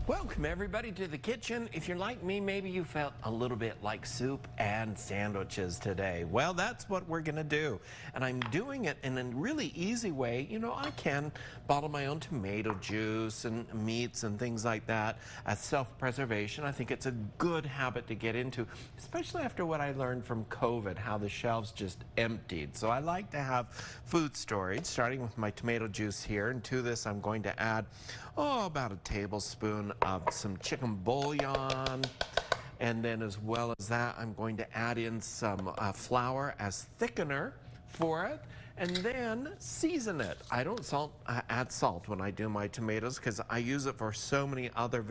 Welcome everybody to the kitchen. If you're like me, maybe you felt a little bit like soup and sandwiches today. Well, that's what we're gonna do. And I'm doing it in a really easy way. You know, I can bottle my own tomato juice and meats and things like that as self-preservation. I think it's a good habit to get into, especially after what I learned from COVID, how the shelves just emptied. So I like to have food storage, starting with my tomato juice here. And to this, I'm going to add, about a tablespoon of some chicken bouillon. And then as well as that, I'm going to add in some flour as thickener for it, and then season it. I don't add salt when I do my tomatoes because I use it for so many other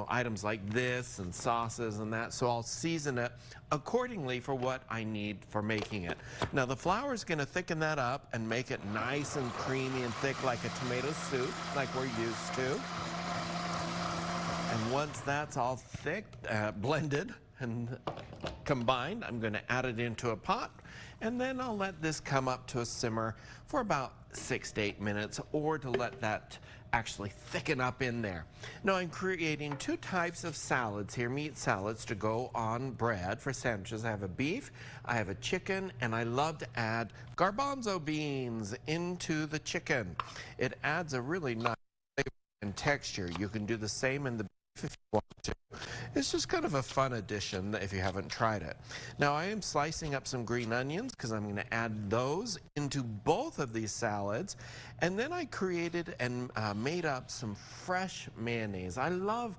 items like this and sauces and that. So I'll season it accordingly for what I need for making it. Now the flour is going to thicken that up and make it nice and creamy and thick like a tomato soup, like we're used to. And once that's all thick, blended and combined, I'm going to add it into a pot, and then I'll let this come up to a simmer for about 6 to 8 minutes, or to let that actually thicken up in there. Now I'm creating 2 types of salads here, meat salads to go on bread for sandwiches. I have a beef, I have a chicken, and I love to add garbanzo beans into the chicken. It adds a really nice flavor and texture. You can do the same in the if you want to. It's just kind of a fun addition if you haven't tried it. Now I am slicing up some green onions because I'm going to add those into both of these salads. And then I created and made up some fresh mayonnaise. I love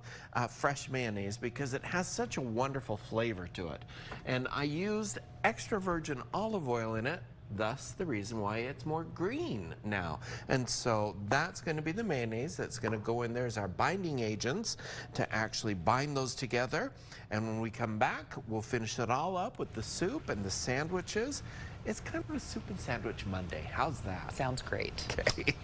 fresh mayonnaise because it has such a wonderful flavor to it. And I used extra virgin olive oil in it. Thus the reason why it's more green now. And so that's going to be the mayonnaise that's going to go in there as our binding agents to actually bind those together. And when we come back, we'll finish it all up with the soup and the sandwiches. It's kind of a soup and sandwich Monday. How's that? Sounds great. Okay.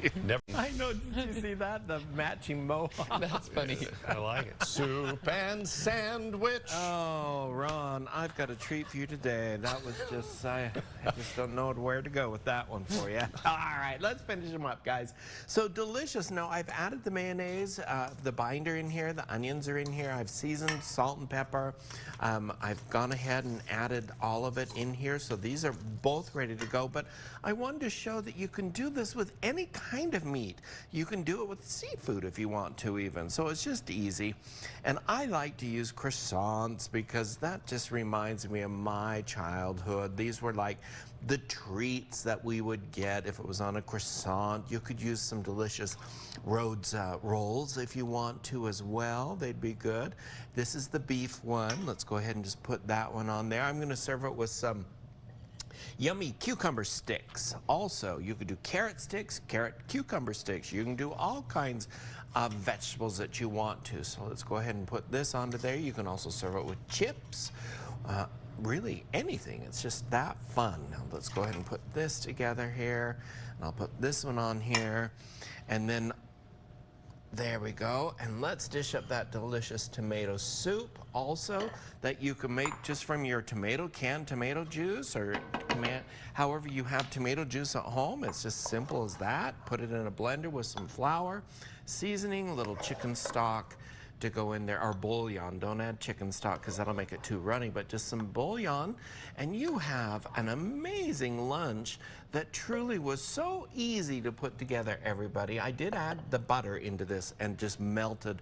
I know, did you see that? The matching mohawk. That's funny. I like it. Soup and sandwich. Oh, Ron, I've got a treat for you today. That was just, I just don't know where to go with that one for you. All right, let's finish them up, guys. So delicious. Now, I've added the mayonnaise, the binder in here, the onions are in here. I've seasoned salt and pepper. I've gone ahead and added all of it in here. So these are both ready to go, but I wanted to show that you can do this with any kind of meat. You can do it with seafood if you want to even, so it's just easy. And I like to use croissants because that just reminds me of my childhood. These were like the treats that we would get if it was on a croissant. You could use some delicious Rhodes rolls if you want to as well. They'd be good. This is the beef one. Let's go ahead and just put that one on there. I'm going to serve it with some yummy cucumber sticks. Also, you could do carrot sticks, carrot cucumber sticks. You can do all kinds of vegetables that you want to. So let's go ahead and put this onto there. You can also serve it with chips. Really anything. It's just that fun. Now let's go ahead and put this together here. And I'll put this one on here. And then there we go, and let's dish up that delicious tomato soup also that you can make just from your canned tomato juice, or however you have tomato juice at home. It's just simple as that. Put it in a blender with some flour, seasoning, a little chicken stock to go in there, or bouillon. Don't add chicken stock because that'll make it too runny, but just some bouillon, and you have an amazing lunch that truly was so easy to put together, everybody. I did add the butter into this and just melted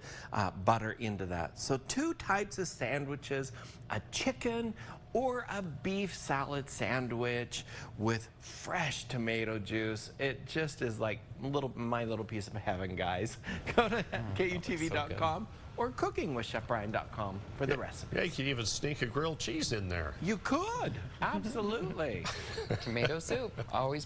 butter into that. So 2 types of sandwiches, a chicken or a beef salad sandwich with fresh tomato juice. It just is like my little piece of heaven, guys. Go to KUTV.com or cookingwithchefbryan.com for the recipe. Yeah, you could even sneak a grilled cheese in there. You could, absolutely. Tomato soup, always